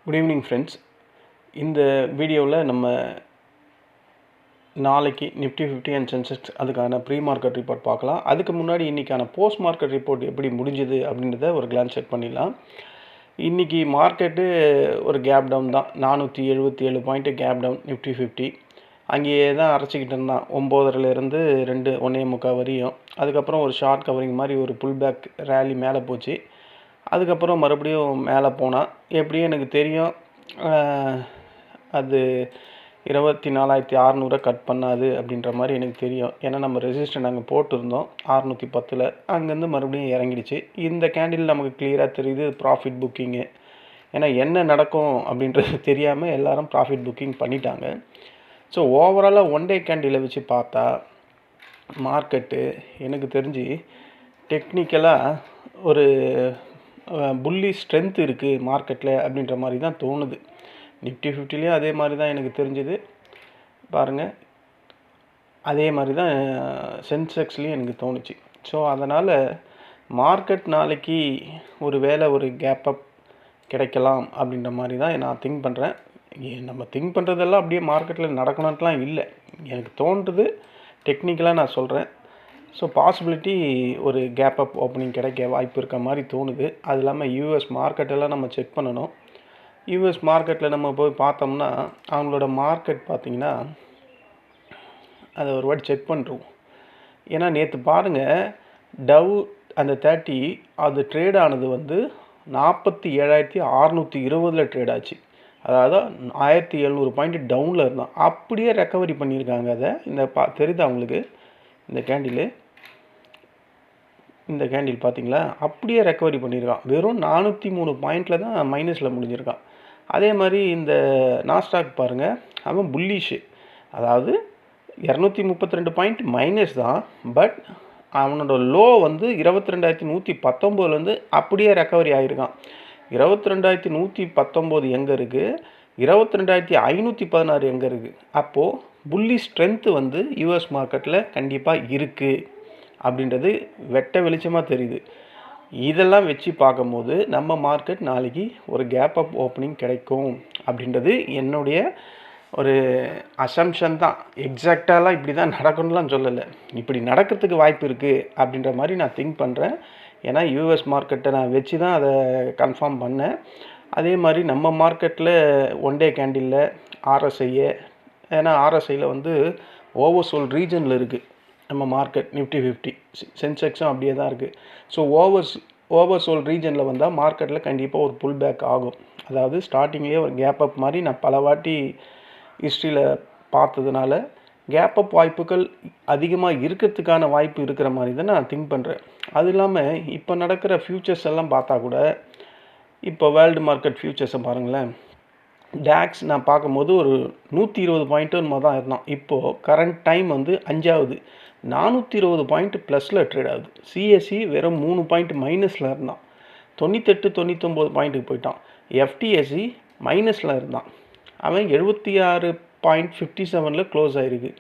Good evening friends. இந்த வீடியோவில் நம்ம நாளைக்கு நிஃப்டி 50 அண்ட் சென்செக்ஸ் அதுக்கான ப்ரீ மார்க்கெட் ரிப்போர்ட் பார்க்கலாம். அதுக்கு முன்னாடி இன்றைக்கான போஸ்ட் மார்க்கெட் ரிப்போர்ட் எப்படி முடிஞ்சுது அப்படின்றத ஒரு கிளான்ஸ் செக் பண்ணிடலாம். இன்றைக்கி மார்க்கெட்டு ஒரு கேப் டவுன் தான், 477 பாயிண்ட்டு கேப் டவுன் நிஃப்டி 50. அங்கேயே தான் அரைச்சிக்கிட்டு இருந்தான் 9:30லேருந்து 1:45 வரையும். அதுக்கப்புறம் ஒரு ஷார்ட் கவரிங் மாதிரி ஒரு புல் பேக் ரேலி மேலே போச்சு. அதுக்கப்புறம் மறுபடியும் மேலே போனால் எப்படியும் எனக்கு தெரியும் அது 24,600 கட் பண்ணாது அப்படின்ற மாதிரி எனக்கு தெரியும். ஏன்னா நம்ம ரெசிஸ்டன்ட் அங்கே போட்டிருந்தோம் 610. அங்கேருந்து மறுபடியும் இறங்கிடுச்சு. இந்த கேண்டில் நமக்கு கிளியராக தெரியுது ப்ராஃபிட் புக்கிங்கு. ஏன்னா என்ன நடக்கும் அப்படின்றது தெரியாமல் எல்லோரும் ப்ராஃபிட் புக்கிங் பண்ணிட்டாங்க. ஸோ ஓவராலாக ஒன் டே கேண்டிலை வச்சு பார்த்தா மார்க்கெட்டு எனக்கு தெரிஞ்சு டெக்னிக்கலாக ஒரு புல்லி ஸ்ட்ரென்த் இருக்குது மார்க்கெட்டில் அப்படின்ற மாதிரி தான் தோணுது. நிஃப்டி 50லேயும் அதே மாதிரி தான் எனக்கு தெரிஞ்சுது. பாருங்கள், அதே மாதிரி தான் சென்செக்ஸ்லேயும் எனக்கு தோணுச்சு. ஸோ அதனால் மார்க்கெட் நாளைக்கு ஒரு கேப் அப் கிடைக்கலாம் அப்படின்ற மாதிரி தான் நான் திங்க் பண்ணுறேன். நம்ம திங்க் பண்ணுறதெல்லாம் அப்படியே மார்க்கெட்டில் நடக்கணுன்ட்டுலாம் இல்லை, எனக்கு தோன்றுறது டெக்னிக்கலாக நான் சொல்கிறேன். ஸோ பாசிபிலிட்டி ஒரு கேப் அப் ஓப்பனிங் கிடைக்க வாய்ப்பு இருக்க மாதிரி தோணுது. அது இல்லாமல் யூஎஸ் மார்க்கெட்டெல்லாம் நம்ம செக் பண்ணணும். யூஎஸ் மார்க்கெட்டில் நம்ம போய் பார்த்தோம்னா அவங்களோட மார்க்கெட் பார்த்திங்கன்னா அதை ஒரு வாட்டி செக் பண்ணுறோம். ஏன்னா நேற்று பாருங்கள், டவ் அந்த 30 அது ட்ரேட் ஆனது 47,620 ட்ரேட் ஆச்சு. அதாவது 1,700 பாயிண்ட் டவுனில் இருந்தான். அப்படியே ரெக்கவரி பண்ணியிருக்காங்க. அதை தெரியுது அவங்களுக்கு இந்த கேண்டில் பார்த்தீங்களா, அப்படியே ரெக்கவரி பண்ணியிருக்கான். வெறும் 403 பாயிண்டில் தான் மைனஸில் முடிஞ்சிருக்கான். அதே மாதிரி இந்த நாஸ்டாக் பாருங்கள், அவன் புல்லிஷு. அதாவது 232 பாயிண்ட் மைனஸ் தான், பட் அவனோட லோ 22,119 அப்படியே ரெக்கவரி ஆகிருக்கான். 22,119 எங்கே இருக்குது, 22,516 எங்கே இருக்குது. அப்போது புல்லி ஸ்ட்ரென்த்து யூஎஸ் மார்க்கெட்டில் கண்டிப்பாக இருக்குது அப்படின்றது வெட்ட வெளிச்சமாக தெரியுது. இதெல்லாம் வச்சு பார்க்கும்போது நம்ம மார்க்கெட் நாளைக்கு ஒரு கேப் அப் ஓப்பனிங் கிடைக்கும் அப்படின்றது என்னுடைய ஒரு அசம்ஷன் தான். எக்ஸாக்டாலாம் இப்படி தான் நடக்கணும்லாம் சொல்லலை, இப்படி நடக்கிறதுக்கு வாய்ப்பு இருக்குது அப்படின்ற மாதிரி நான் திங்க் பண்ணுறேன். ஏன்னா யூஎஸ் மார்க்கெட்டை நான் வச்சு தான் அதை கன்ஃபார்ம் பண்ணேன். அதே மாதிரி நம்ம மார்க்கெட்டில் ஒன் டே கேண்டிலில் ஆர்எஸ்ஐயை, ஏன்னா ஆர்எஸ்ஐயில் ஓவர்சோல் ரீஜனில் இருக்குது நம்ம மார்க்கெட் நிஃப்டி 50, சென்செக்ஸும் அப்படியே தான் இருக்குது. ஸோ ஓவர்சோல் ரீஜனில் வந்தால் மார்க்கெட்டில் கண்டிப்பாக ஒரு புல் பேக் ஆகும். அதாவது ஸ்டார்டிங்லேயே ஒரு கேப் அப் மாதிரி நான் பல வாட்டி ஹிஸ்ட்ரியில் பார்த்ததுனால கேப் அப் வாய்ப்புகள் அதிகமாக இருக்கிறதுக்கான வாய்ப்பு இருக்கிற மாதிரி தான் நான் திங்க் பண்ணுறேன். அது இல்லாமல் இப்போ நடக்கிற ஃப்யூச்சர்ஸ் எல்லாம் பார்த்தா கூட, இப்போ வேர்ல்டு மார்க்கெட் ஃப்யூச்சர்ஸை பாருங்களேன். டேக்ஸ் நான் பார்க்கும்போது ஒரு 120 பாயிண்ட்டு தான் இருந்தான். இப்போது கரண்ட் டைம் 5ஆவது 420 பாயிண்ட் ப்ளஸில் ட்ரேட் ஆகுது. சிஎஸ்சி வெறும் 3 பாயிண்ட் மைனஸில் இருந்தான், 98-99 பாயிண்ட்டுக்கு போயிட்டான். எஃப்டிஎஸ்சி மைனஸில் இருந்தான், அவன் 76.57 க்ளோஸ் ஆகிருக்கு.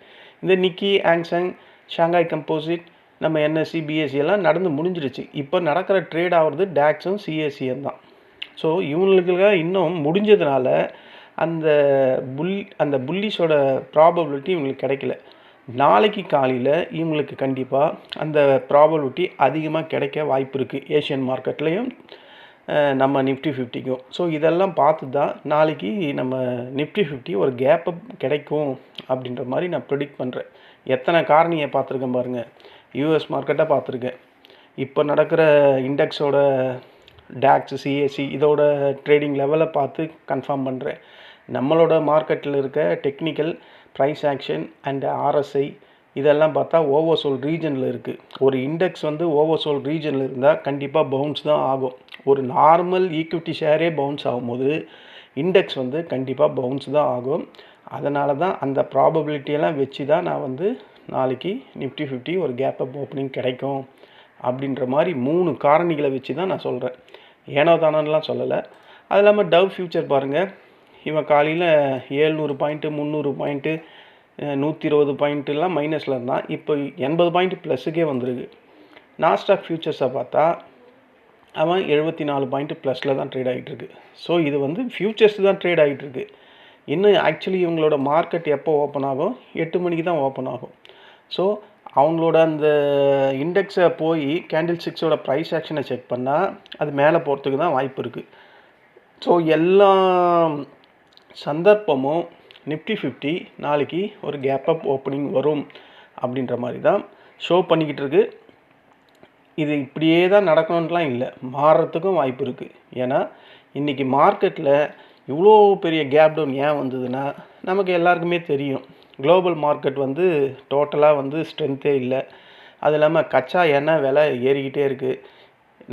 இந்த நிக்கி, ஆங்சாங், ஷாங்காய் கம்போசிட், நம்ம என்எஸ்சி, பிஎஸ்சி எல்லாம் நடந்து முடிஞ்சிருச்சு. இப்போ நடக்கிற ட்ரேட் ஆகிறது டேக்ஸும் சிஎஸ்சியும் தான். ஸோ இவங்களுக்குலாம் இன்னும் முடிஞ்சதுனால அந்த புல்லிஷோட ப்ராபபிலிட்டி இவங்களுக்கு கிடைக்கல. நாளைக்கு காலையில் இவங்களுக்கு கண்டிப்பாக அந்த ப்ராபபிலிட்டி அதிகமாக கிடைக்க வாய்ப்பு இருக்குது, ஏஷியன் மார்க்கெட்லேயும் நம்ம நிஃப்டி 50க்கும். ஸோ இதெல்லாம் பார்த்து தான் நாளைக்கு நம்ம நிஃப்டி 50 ஒரு கேப் அப் கிடைக்கும் அப்படின்ற மாதிரி நான் ப்ரெடிக்ட் பண்ணுறேன். எத்தனை காரணியை பார்த்துருக்கேன் பாருங்கள். யூஎஸ் மார்க்கெட்டை பார்த்துருக்கேன், இப்போ நடக்கிற இண்டெக்ஸோட டேக்ஸ், சிஎஸ்சி இதோட ட்ரேடிங் லெவலை பார்த்து கன்ஃபார்ம் பண்ணுறேன். நம்மளோட மார்க்கெட்டில் இருக்க technical price action and RSI இதெல்லாம் பார்த்தா ஓவர்சோல் ரீஜனில் இருக்குது. ஒரு இண்டெக்ஸ் ஓவர்சோல் ரீஜனில் இருந்தால் கண்டிப்பாக பவுன்ஸ் தான் ஆகும். ஒரு நார்மல் ஈக்விட்டி ஷேரே பவுன்ஸ் ஆகும்போது இண்டெக்ஸ் கண்டிப்பாக பவுன்ஸ் தான் ஆகும். அதனால தான் அந்த ப்ராபபிலிட்டியெல்லாம் வச்சு தான் நான் நாளைக்கு நிஃப்டி 50 ஒரு கேப் அப் ஓப்பனிங் கிடைக்கும் அப்படின்ற மாதிரி 3 காரணிகளை வச்சு தான் நான் சொல்கிறேன். ஏனோ தானோலாம் சொல்லலை. அது இல்லாமல் டவ் ஃபியூச்சர் பாருங்கள், இவன் காலையில் 700 பாயிண்ட்டு, 300 பாயிண்ட்டு, 120 பாயிண்ட்டுலாம் மைனஸில் இருந்தான். இப்போ 80 பாயிண்ட் ப்ளஸுக்கே வந்துருக்கு. நாஸ்டாக் ஃபியூச்சர்ஸை பார்த்தா அவன் 74 பாயிண்ட் ப்ளஸில் தான் ட்ரேட் ஆகிட்டுருக்கு. ஸோ இது வந்து ஃப்யூச்சர்ஸ் தான் ட்ரேட் ஆகிட்டுருக்கு. இன்னும் ஆக்சுவலி இவங்களோட மார்க்கெட் எப்போ ஓப்பன் ஆகும்? 8 மணிக்கு தான் ஓப்பன் ஆகும். ஸோ அவங்களோட அந்த இண்டெக்ஸை போய் கேண்டில் ஸ்டிக்ஸோட ப்ரைஸ் ஆக்ஷனை செக் பண்ணால் அது மேலே போகிறதுக்கு தான் வாய்ப்பு இருக்குது. ஸோ எல்லா சந்தர்ப்பமும் நிஃப்டி 50 நாளைக்கு ஒரு கேப் அப் ஓப்பனிங் வரும் அப்படின்ற மாதிரி தான் ஷோ பண்ணிக்கிட்டு இருக்கு. இது இப்படியே தான் நடக்கணுன்ட்டுலாம் இல்லை, மாறுறதுக்கும் வாய்ப்பு இருக்குது. ஏன்னா இன்றைக்கி மார்க்கெட்டில் இவ்வளோ பெரிய கேப் டவுன் ஏன் வந்ததுன்னா நமக்கு எல்லாருக்குமே தெரியும். குளோபல் மார்க்கெட் வந்து டோட்டலாக வந்து ஸ்ட்ரென்த்தே இல்லை. அது இல்லாமல் கச்சா எண்ணெய் விலை ஏறிக்கிட்டே இருக்குது.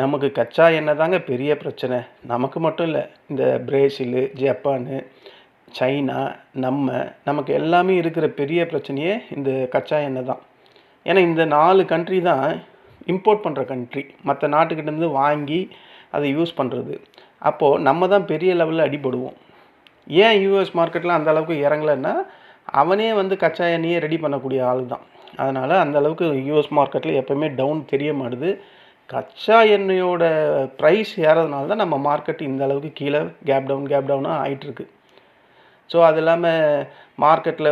நமக்கு கச்சா எண்ணெய் தாங்க பெரிய பிரச்சனை. நமக்கு மட்டும் இல்லை, இந்த பிரேசிலு, ஜப்பானு, சைனா, நமக்கு எல்லாமே இருக்கிற பெரிய பிரச்சனையே இந்த கச்சா எண்ணெய் தான். ஏன்னா இந்த 4 கண்ட்ரி தான் இம்போர்ட் பண்ணுற கண்ட்ரி, மற்ற நாட்டுக்கிட்டேருந்து வாங்கி அதை யூஸ் பண்ணுறது. அப்போது நம்ம தான் பெரிய லெவலில் அடிபடுவோம். ஏன் யூஎஸ் மார்க்கெட்டில் அந்த அளவுக்கு இறங்கலைன்னா அவனே வந்து கச்சா எண்ணெயை ரெடி பண்ணக்கூடிய ஆள் தான். அதனால் அந்த அளவுக்கு யூஎஸ் மார்க்கெட்டில் எப்போவுமே டவுன் தெரிய மாட்டுது. கச்சா எண்ணெயோட ப்ரைஸ் ஏறதுனால தான் நம்ம மார்க்கெட் இந்த அளவுக்கு கீழே கேப் டவுனாக ஆகிட்டுருக்கு. ஸோ அது இல்லாமல் மார்க்கெட்டில்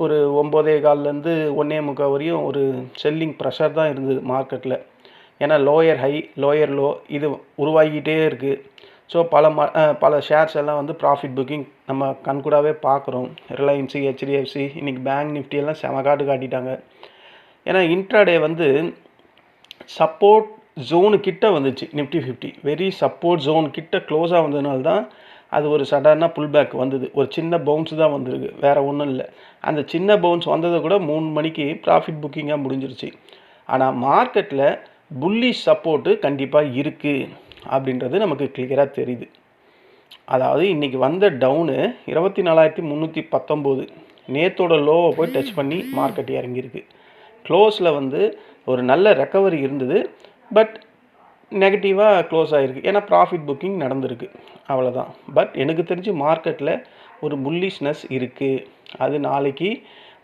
ஒரு 9:15லேருந்து 1:45 வரையும் ஒரு செல்லிங் ப்ரெஷர் தான் இருந்தது மார்க்கெட்டில். ஏன்னா லோயர் ஹை லோயர் லோ இது உருவாகிக்கிட்டே இருக்குது. ஸோ பல ஷேர்ஸ் எல்லாம் வந்து ப்ராஃபிட் புக்கிங் நம்ம கண்கூடாவே பார்க்குறோம். ரிலையன்ஸு, ஹெச்டிஎஃப்சி, இன்றைக்கி பேங்க் நிஃப்டி எல்லாம் செம காட்டிட்டாங்க. ஏன்னா இன்ட்ராடே வந்து சப்போர்ட் ஜோனு கிட்ட வந்துச்சு. நிஃப்டி 50 வெரி சப்போர்ட் ஜோன் கிட்ட க்ளோஸாக வந்ததுனால தான் அது ஒரு சடனாக புல் பேக் வந்தது. ஒரு சின்ன பவுன்ஸ் தான் வந்திருக்கு, வேறு ஒன்றும் இல்லை. அந்த சின்ன பவுன்ஸ் வந்ததை கூட 3 மணிக்கு ப்ராஃபிட் புக்கிங்காக முடிஞ்சிருச்சு. ஆனால் மார்க்கெட்டில் புல்லிஷ் சப்போர்ட்டு கண்டிப்பாக இருக்குது அப்படின்றது நமக்கு கிளியராக தெரியுது. அதாவது இன்றைக்கி வந்த டவுனு 24,319 நேத்தோட லோவை போய் டச் பண்ணி மார்க்கெட் இறங்கியிருக்கு. க்ளோஸில் வந்து ஒரு நல்ல ரெக்கவரி இருந்தது, பட் நெகட்டிவாக க்ளோஸ் ஆகிருக்கு. ஏன்னா ப்ராஃபிட் புக்கிங் நடந்திருக்கு, அவ்வளோதான். பட் எனக்கு தெரிஞ்சு மார்க்கெட்டில் ஒரு புல்லிஷ்னஸ் இருக்குது. அது நாளைக்கு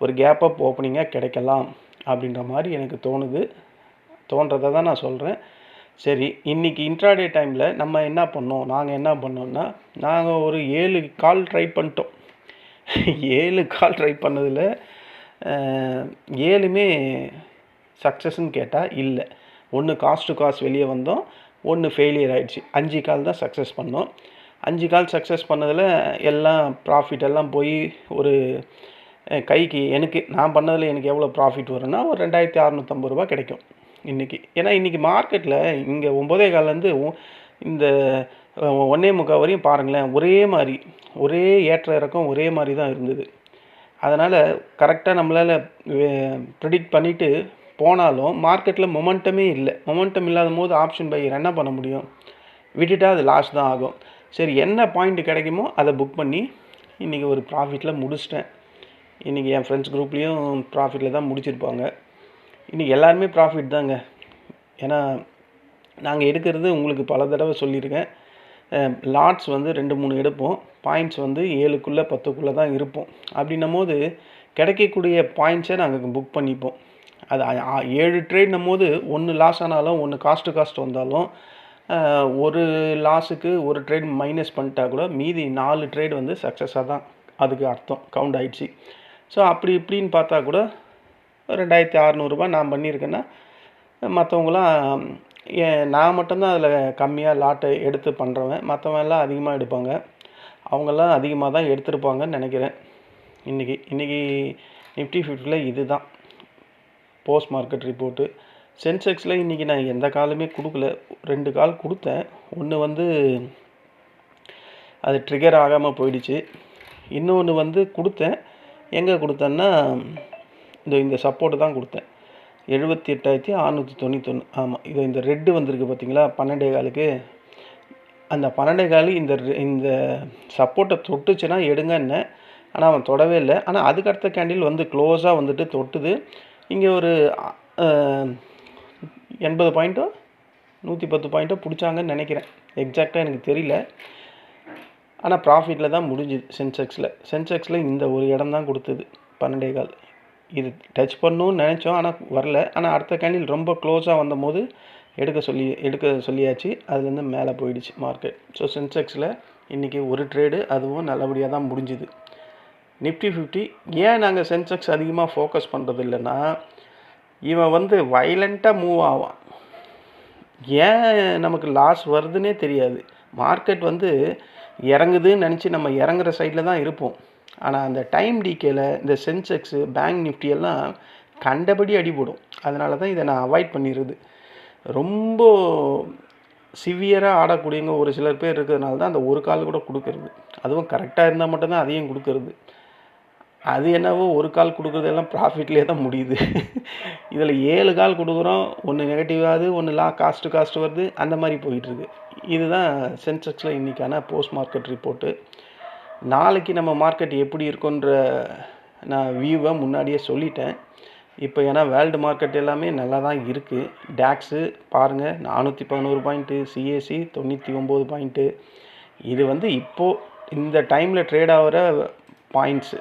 ஒரு கேப் அப் ஓப்பனிங்காக கிடைக்கலாம் அப்படின்ற மாதிரி எனக்கு தோன்றதை தான் நான் சொல்கிறேன். சரி, இன்றைக்கி இன்ட்ராடே டைமில் நாங்கள் என்ன பண்ணோம்னா நாங்கள் ஒரு 7 கால் ட்ரை பண்ணிட்டோம். 7 கால் ட்ரை பண்ணதில் 7மே சக்ஸஸ்ன்னு கேட்டால் இல்லை. ஒன்று காஸ்ட் டு காஸ்ட் வெளியே வந்தோம், ஒன்று ஃபெயிலியர் ஆகிடுச்சு. 5 கால் தான் சக்ஸஸ் பண்ணோம். 5 கால் சக்ஸஸ் பண்ணதில் எல்லாம் ப்ராஃபிட் எல்லாம் போய் ஒரு கைக்கு நான் பண்ணதில் எனக்கு எவ்வளோ ப்ராஃபிட் வரும்னா ஒரு 2,650 ரூபா கிடைக்கும் இன்றைக்கி. ஏன்னா இன்றைக்கி மார்க்கெட்டில் இங்கே 9:15லேருந்து இந்த 1:45 வரையும் பாருங்களேன், ஒரே ஏற்ற இறக்கம் ஒரே மாதிரி தான் இருந்தது. அதனால் கரெக்டாக நம்மளால் ப்ரிடிக்ட் பண்ணிவிட்டு போனாலும் மார்க்கெட்டில் மொமெண்டமே இல்லை. மொமெண்டம் இல்லாத போது ஆப்ஷன் பையர் என்ன பண்ண முடியும்? விட்டுட்டால் அது லாஸ் தான் ஆகும். சரி, என்ன பாயிண்ட் கிடைக்குமோ அதை புக் பண்ணி இன்றைக்கி ஒரு ப்ராஃபிட்டில் முடிச்சிட்டேன். இன்றைக்கி என் ஃப்ரெண்ட்ஸ் குரூப்லேயும் ப்ராஃபிட்டில் தான் முடிச்சிருப்பாங்க. இன்றைக்கி எல்லாருமே ப்ராஃபிட் தாங்க. ஏன்னா நாங்கள் எடுக்கிறது உங்களுக்கு பல தடவை சொல்லியிருக்கேன். லாட்ஸ் வந்து 2-3 எடுப்போம், பாயிண்ட்ஸ் வந்து 7க்குள்ளே 10க்குள்ளே தான் இருப்போம். அப்படின்னும் போது கிடைக்கக்கூடிய பாயிண்ட்ஸை நாங்கள் புக் பண்ணிப்போம். அது 7 ட்ரேட்னும் போது 1 லாஸ் ஆனாலும் 1 காஸ்ட் வந்தாலும் ஒரு லாஸுக்கு ஒரு ட்ரேட் மைனஸ் பண்ணிட்டா கூட மீதி 4 ட்ரேட் வந்து சக்ஸஸாக தான் அதுக்கு அர்த்தம், கவுண்ட் ஆகிடுச்சு. ஸோ அப்படி இப்படின்னு பார்த்தா கூட 2,600 ரூபா நான் பண்ணியிருக்கேன்னா மற்றவங்களாம் நான் மட்டும்தான் அதில் கம்மியாக லாட்டை எடுத்து பண்ணுறவன், மற்றவங்க எல்லாம் அதிகமாக எடுப்பாங்க. அவங்கெல்லாம் அதிகமாக தான் எடுத்திருப்பாங்கன்னு நினைக்கிறேன். இன்றைக்கி நிஃப்டி 50ல் இது தான் போஸ்ட் மார்க்கெட் ரிப்போர்ட்டு. சென்செக்ஸில் இன்றைக்கி நான் எந்த காலுமே கொடுக்கல. 2 கால் கொடுத்தேன். ஒன்று வந்து அது ட்ரிகர் ஆகாமல் போயிடுச்சு. இன்னொன்று வந்து கொடுத்தேன். எங்கே கொடுத்தேன்னா இந்த சப்போர்ட்டு தான் கொடுத்தேன், 78,691. ஆமாம், இந்த ரெட்டு வந்திருக்கு பார்த்தீங்களா 12 காலுக்கு. அந்த 12 காலு இந்த சப்போர்ட்டை தொட்டுச்சுன்னா எடுங்கன்னு. ஆனால் அவன் தொடவே இல்லை. ஆனால் அதுக்கடுத்த கேண்டில் வந்து க்ளோஸாக வந்துட்டு தொட்டுது. இங்கே ஒரு 80 பாயிண்ட்டோ 110 பாயிண்ட்டோ பிடிச்சாங்கன்னு நினைக்கிறேன். எக்ஸாக்டாக எனக்கு தெரியல. ஆனால் ப்ராஃபிட்டில் தான் முடிஞ்சுது. சென்செக்ஸில் இந்த ஒரு இடம் தான் கொடுத்தது 12 கால். இது டச் பண்ணணும்னு நினச்சோம், ஆனால் வரல. ஆனால் அடுத்த கேண்டில் ரொம்ப க்ளோஸாக வந்தபோது எடுக்க சொல்லியாச்சு. அதுலேருந்து மேலே போயிடுச்சு மார்க்கெட். ஸோ சென்செக்ஸில் இன்றைக்கி ஒரு ட்ரேடு அதுவும் நல்லபடியாக தான் முடிஞ்சுது. நிஃப்டி 50 ஏன் நாங்கள் சென்செக்ஸ் அதிகமாக ஃபோக்கஸ் பண்ணுறது இல்லைன்னா, இவன் வந்து வைலண்ட்டாக மூவ் ஆவான். ஏன் நமக்கு லாஸ் வருதுன்னே தெரியாது. மார்க்கெட் வந்து இறங்குதுன்னு நினச்சி நம்ம இறங்குற சைடில் தான் இருப்போம். ஆனால் அந்த டைம் டிகேல இந்த சென்செக்ஸு, பேங்க் நிஃப்டி எல்லாம் கண்டபடி அடிபடும். அதனால தான் இதை நான் அவாய்ட் பண்ணிடுறது. ரொம்ப சிவியராக ஆடக்கூடியவங்க ஒரு சிலர் பேர் இருக்கிறதுனால தான் அந்த ஒரு கால் கூட கொடுக்கறது. அதுவும் கரெக்டாக இருந்தால் மட்டும்தான் அதையும் கொடுக்கறது. அது என்னவோ ஒரு கால் கொடுக்குறதெல்லாம் ப்ராஃபிட்லேயே தான் முடியுது. இதில் 7 கால் கொடுக்குறோம், ஒன்று நெகட்டிவாகுது, ஒன்று காஸ்ட்டு வருது, அந்த மாதிரி போயிட்டுருக்கு. இதுதான் சென்செக்ஸில் இன்றைக்கான போஸ்ட் மார்க்கெட் ரிப்போர்ட்டு. நாளைக்கு நம்ம மார்க்கெட் எப்படி இருக்குன்ற நான் வியூவை முன்னாடியே சொல்லிட்டேன். இப்போ ஏன்னா வேர்ல்டு மார்க்கெட் எல்லாமே நல்லா தான் இருக்குது. டேக்ஸு பாருங்கள் 411 பாயிண்ட்டு, சிஎஸ்சி 99 பாயிண்ட்டு. இது வந்து இப்போது இந்த டைமில் ட்ரேட் ஆகிற பாயிண்ட்ஸு.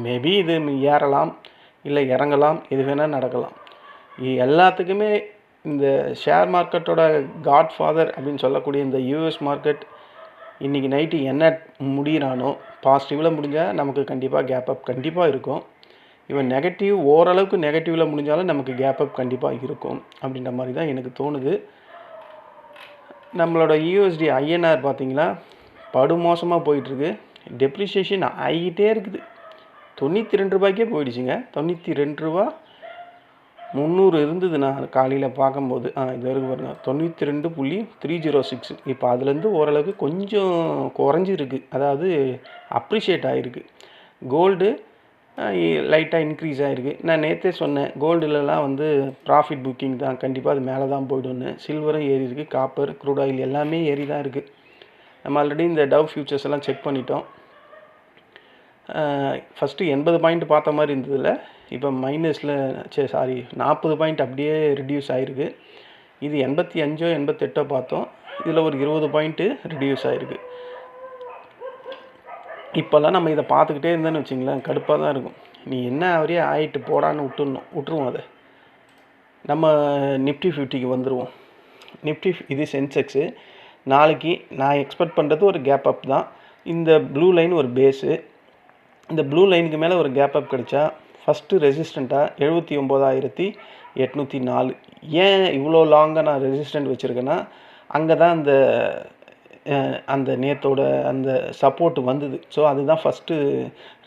மேபி இது ஏறலாம், இல்லை இறங்கலாம், எது வேணால் நடக்கலாம். எல்லாத்துக்குமே இந்த ஷேர் மார்க்கெட்டோட காட்ஃபாதர் அப்படின்னு சொல்லக்கூடிய இந்த யூஎஸ் மார்க்கெட் இன்றைக்கி நைட்டு என்ன முடிகிறானோ, பாசிட்டிவில் முடிஞ்சால் நமக்கு கண்டிப்பாக கேப் அப் கண்டிப்பாக இருக்கும். இவன் நெகட்டிவ் ஓரளவுக்கு நெகட்டிவில் முடிஞ்சாலும் நமக்கு கேப் அப் கண்டிப்பாக இருக்கும் அப்படின்ற மாதிரி தான் எனக்கு தோணுது. நம்மளோட யூஎஸ்டி ஐஎன்ஆர் பார்த்திங்களா படுமோசமாக போயிட்டுருக்கு. டெப்ரிசியேஷன் ஆகிட்டே இருக்குது. 92 ரூபாய்க்கே போயிடுச்சுங்க. 92 ரூபா 300 இருந்தது நான் காலையில் பார்க்கும்போது. இது வரைக்கும் பாருங்கள் 92.306. இப்போ அதுலேருந்து ஓரளவுக்கு கொஞ்சம் குறைஞ்சிருக்கு. அதாவது அப்ரிஷியேட் ஆகிருக்கு. கோல்டு லைட்டாக இன்க்ரீஸ் ஆகிருக்கு. நான் நேற்றே சொன்னேன் கோல்டுலலாம் வந்து ப்ராஃபிட் புக்கிங் தான், கண்டிப்பாக அது மேலே தான் போய்டுன்னு. சில்வரும் ஏறி இருக்குது, காப்பர், க்ரூட் ஆயில் எல்லாமே ஏறி தான் இருக்குது. நம்ம ஆல்ரெடி இந்த டவ் ஃபியூச்சர்ஸ் எல்லாம் செக் பண்ணிட்டோம். ஃபஸ்ட்டு 80 பாயிண்ட் பார்த்த மாதிரி இருந்ததில்ல, இப்போ மைனஸில் 40 பாயிண்ட் அப்படியே ரிடியூஸ் ஆகிருக்கு. இது 85 88 பார்த்தோம். இதில் ஒரு 20 பாயிண்ட்டு ரிடியூஸ் ஆகிருக்கு. இப்போல்லாம் நம்ம இதை பார்த்துக்கிட்டே இருந்தேன்னு வச்சிங்களேன், கடுப்பாக தான் இருக்கும். நீ என்ன அவரே ஆகிட்டு போடான்னு விட்டுருவோம். அதை நம்ம நிஃப்டி 50க்கு வந்துடுவோம். நிஃப்டி இது சென்செக்ஸு. நாளைக்கு நான் எக்ஸ்பெக்ட் பண்ணுறது ஒரு கேப் அப் தான். இந்த ப்ளூ லைன் ஒரு பேஸு. இந்த ப்ளூ லைனுக்கு மேலே ஒரு கேப் அப் கிடைச்சா ஃபஸ்ட்டு ரெசிஸ்டண்ட்டாக 79,804. ஏன் இவ்வளோ லாங்காக நான் ரெசிஸ்டண்ட் வச்சுருக்கேன்னா, அங்கே தான் அந்த நேத்தோட அந்த சப்போர்ட் வந்தது. ஸோ அதுதான் ஃபஸ்ட்டு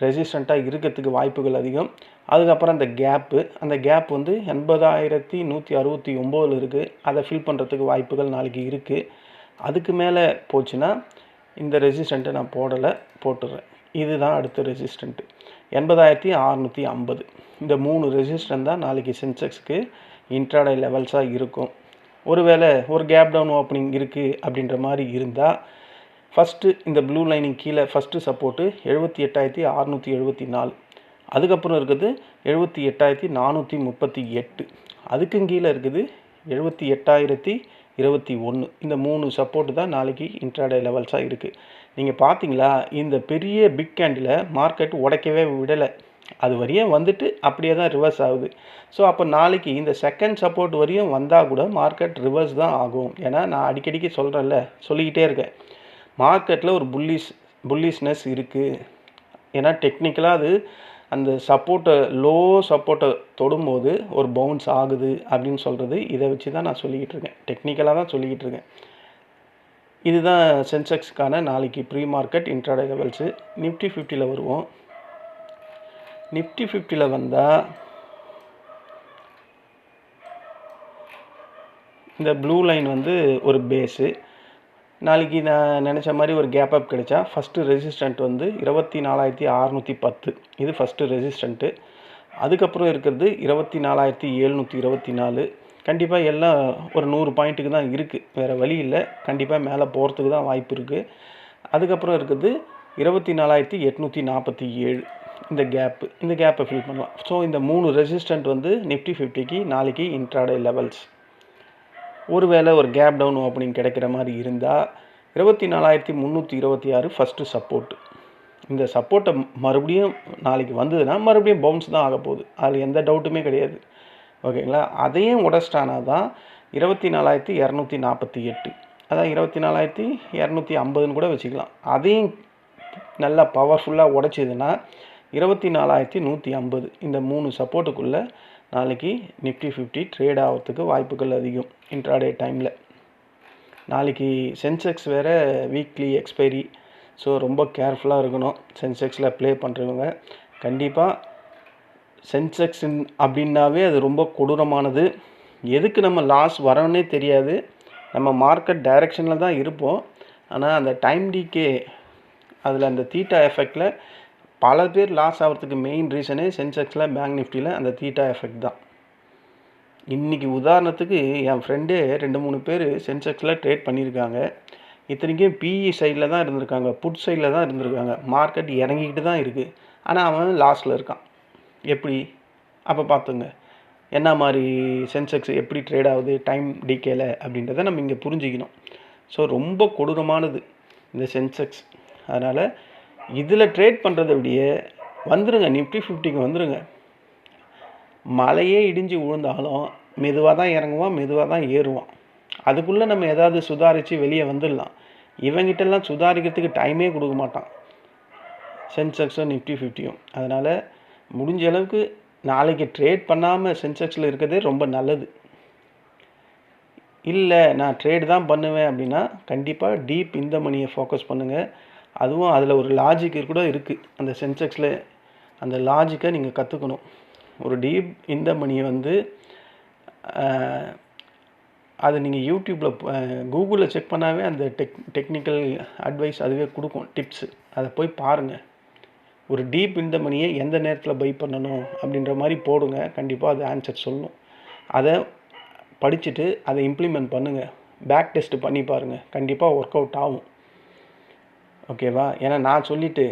ரெசிஸ்டண்ட்டாக இருக்கிறதுக்கு வாய்ப்புகள் அதிகம். அதுக்கப்புறம் அந்த கேப் வந்து 80,169 இருக்குது. அதை ஃபில் பண்ணுறதுக்கு வாய்ப்புகள் நாளைக்கு இருக்குது. அதுக்கு மேலே போச்சுன்னா இந்த ரெசிஸ்டண்ட்டை நான் போட்டுடுறேன். இதுதான் அடுத்த ரெசிஸ்டண்ட்டு 80,650. இந்த 3 ரெசிஸ்டன்ட் தான் நாளைக்கு சென்செக்ஸுக்கு இன்ட்ராடே லெவல்ஸாக இருக்கும். ஒருவேளை ஒரு கேப் டவுன் ஓப்பனிங் இருக்குது அப்படின்ற மாதிரி இருந்தால் ஃபஸ்ட்டு இந்த ப்ளூ லைனிங் கீழே ஃபஸ்ட்டு சப்போர்ட்டு 78,674. அதுக்கப்புறம் இருக்குது 78,438. அதுக்கும் கீழே இருக்குது 78,021. இந்த 3 சப்போர்ட்டு தான் நாளைக்கு இன்ட்ராடே லெவல்ஸாக இருக்குது. நீங்கள் பார்த்தீங்களா, இந்த பெரிய பிக் கேண்டில் மார்க்கெட் உடைக்கவே விடலை. அது வரையும் வந்துட்டு அப்படியே தான் ரிவர்ஸ் ஆகுது. ஸோ அப்போ நாளைக்கு இந்த செகண்ட் சப்போர்ட் வரையும் வந்தால் கூட மார்க்கெட் ரிவர்ஸ் தான் ஆகும். ஏன்னா நான் அடிக்கடிக்கு சொல்லிக்கிட்டே இருக்கேன், மார்க்கெட்டில் ஒரு புல்லிஷ்னஸ் இருக்குது. ஏன்னா டெக்னிக்கலாக அது அந்த லோ சப்போர்ட்டை தொடும்போது ஒரு பவுன்ஸ் ஆகுது அப்படின்னு சொல்கிறது இதை வச்சு தான் நான் சொல்லிக்கிட்டு இருக்கேன். டெக்னிக்கலாக தான் சொல்லிக்கிட்டு இருக்கேன். இதுதான் சென்செக்ஸுக்கான நாளைக்கு pre market intraday levels. Nifty 50ல் வருவோம். நிஃப்டி 50ல் வந்தால் இந்த ப்ளூ லைன் வந்து ஒரு பேஸு. நாளைக்கு நான் நினச்ச மாதிரி ஒரு கேப் அப் கிடைச்சா ஃபஸ்ட்டு ரெசிஸ்டண்ட் வந்து 24,610. இது ஃபஸ்ட்டு ரெசிஸ்டண்ட்டு. அதுக்கப்புறம் இருக்கிறது 24,724. கண்டிப்பாக எல்லாம் ஒரு 100 பாயிண்ட்டுக்கு தான் இருக்குது, வேறு வழி இல்லை. கண்டிப்பாக மேலே போகிறதுக்கு தான் வாய்ப்பு இருக்குது. அதுக்கப்புறம் இருக்கிறது 24,847. இந்த கேப்பை ஃபில் பண்ணலாம். ஸோ இந்த 3 ரெசிஸ்டண்ட் வந்து நிஃப்டி 50க்கு நாளைக்கு இன்ட்ராடே லெவல்ஸ். ஒருவேளை ஒரு கேப் டவுன் ஓப்பனிங் கிடைக்கிற மாதிரி இருந்தால் 24,326 ஃபஸ்ட்டு சப்போர்ட்டு. இந்த சப்போர்ட்டை மறுபடியும் நாளைக்கு வந்ததுன்னா மறுபடியும் பவுன்ஸ் தான் ஆக போகுது, அதில் எந்த டவுட்டுமே கிடையாது. ஓகேங்களா? அதையும் உடச்சிட்டானா தான் 24,248, அதான் 24,250ன்னு கூட வச்சுக்கலாம். அதையும் நல்லா பவர்ஃபுல்லாக உடைச்சிதுன்னா 24,150. இந்த 3 சப்போர்ட்டுக்குள்ளே நாளைக்கு நிஃப்டி 50 ட்ரேட் ஆகிறதுக்கு வாய்ப்புகள் அதிகம் இன்ட்ராடே டைமில். நாளைக்கு சென்செக்ஸ் வேறு வீக்லி எக்ஸ்பைரி, ஸோ ரொம்ப கேர்ஃபுல்லாக இருக்கணும். சென்செக்ஸில் ப்ளே பண்ணுறவங்க கண்டிப்பாக சென்செக்ஸ் அப்படின்னாவே அது ரொம்ப கொடூரமானது. எதுக்கு நம்ம லாஸ் வரோன்னே தெரியாது. நம்ம மார்க்கெட் டைரெக்ஷனில் தான் இருப்போம். ஆனால் அந்த டைம் டிகே, அதில் அந்த தீட்டா எஃபெக்டில் பல பேர் லாஸ் ஆகிறதுக்கு மெயின் ரீசனே சென்செக்ஸில், பேங்க் நிஃப்டியில் அந்த தீட்டா எஃபெக்ட் தான். இன்றைக்கி உதாரணத்துக்கு என் ஃப்ரெண்டே 2-3 பேர் சென்செக்ஸில் ட்ரேட் பண்ணியிருக்காங்க. இத்தனைக்கும் பிஇ சைடில் தான் இருந்திருக்காங்க, புட் சைடில் தான் இருந்திருக்காங்க. மார்க்கெட் இறங்கிக்கிட்டு தான் இருக்குது, ஆனால் அவன் லாஸில் இருக்கான். எப்படி? அப்போ பார்த்துங்க என்ன மாதிரி சென்செக்ஸ் எப்படி ட்ரேட் ஆகுது டைம் டிகேல அப்படின்றத நம்ம இங்கே புரிஞ்சிக்கணும். ஸோ ரொம்ப கொடூரமானது இந்த சென்செக்ஸ். அதனால் இதில் ட்ரேட் பண்ணுறதை விட வந்துடுங்க, நிஃப்டி 50க்கு வந்துடுங்க. மலையே இடிஞ்சு விழுந்தாலும் மெதுவாக தான் இறங்குவான், மெதுவாக தான் ஏறுவான். அதுக்குள்ளே நம்ம ஏதாவது சுதாரித்து வெளியே வந்துடலாம். இவங்கிட்டெல்லாம் சுதாரிக்கிறதுக்கு டைமே கொடுக்க மாட்டான் சென்செக்ஸும் நிஃப்டி 50யும். அதனால் முடிஞ்ச அளவுக்கு நாளைக்கு ட்ரேட் பண்ணாமல் சென்செக்ஸில் இருக்கிறதே ரொம்ப நல்லது. இல்லை நான் ட்ரேட் தான் பண்ணுவேன் அப்படின்னா கண்டிப்பாக டீப் இந்த மணியை ஃபோக்கஸ் பண்ணுங்கள். அதுவும் அதில் ஒரு லாஜிக் கூட இருக்குது. அந்த சென்செக்ஸில் அந்த லாஜிக்கை நீங்கள் கற்றுக்கணும். ஒரு டீப் இந்த மணியை வந்து அது நீங்கள் யூடியூப்பில் கூகுளில் செக் பண்ணாவே அந்த டெக்னிக்கல் அட்வைஸ் அதுவே கொடுக்கும், டிப்ஸு. அதை போய் பாருங்கள். ஒரு டீப் இந்த மணியை எந்த நேரத்தில் பை பண்ணணும் அப்படின்ற மாதிரி போடுங்க. கண்டிப்பாக அது ஆன்சர் சொல்லணும். அதை படிச்சுட்டு அதை இம்ப்ளிமெண்ட் பண்ணுங்கள். பேக் டெஸ்ட் பண்ணி பாருங்கள், கண்டிப்பாக ஒர்க் அவுட் ஆகும். ஓகேவா? ஏன்னா நான் சொல்லிவிட்டு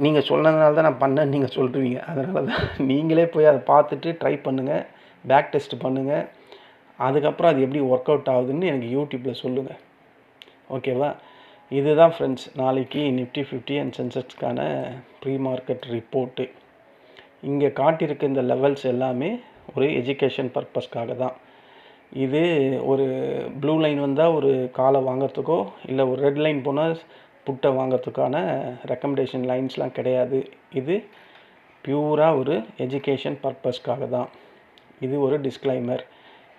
நீங்கள் சொன்னதுனால தான் நான் பண்ணேன்னு நீங்கள் சொல்லுவீங்க. அதனால தான் நீங்களே போய் அதை பார்த்துட்டு ட்ரை பண்ணுங்கள், பேக் டெஸ்ட் பண்ணுங்கள். அதுக்கப்புறம் அது எப்படி ஒர்க் அவுட் ஆகுதுன்னு எனக்கு யூடியூப்பில் சொல்லுங்கள். ஓகேவா? இதுதான் ஃப்ரெண்ட்ஸ் நாளைக்கு நிஃப்டி 50 அண்ட் சென்செக்ஸ்க்கான ப்ரீ மார்க்கெட் ரிப்போர்ட்டு. இங்கே காட்டியிருக்க இந்த லெவல்ஸ் எல்லாமே ஒரு எஜுகேஷன் பர்பஸ்க்காக தான். இது ஒரு ப்ளூ லைன் வந்தால் ஒரு காலை வாங்கிறதுக்கோ, இல்லை ஒரு ரெட் லைன் போனால் புட்டை வாங்கிறதுக்கான ரெக்கமெண்டேஷன் லைன்ஸ்லாம் கிடையாது. இது பியூராக ஒரு எஜுகேஷன் பர்பஸ்க்காக தான். இது ஒரு டிஸ்க்ளைமர்.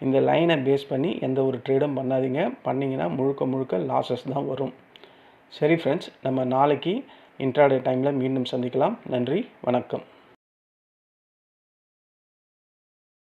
இந்த லைனை பேஸ் பண்ணி எந்த ஒரு ட்ரேடும் பண்ணாதீங்க. பண்ணிங்கன்னா முழுக்க லாஸஸ் தான் வரும். சரி ஃப்ரெண்ட்ஸ், நம்ம நாளைக்கு இன்ட்ராடே டைமில் மீண்டும் சந்திக்கலாம். நன்றி, வணக்கம்.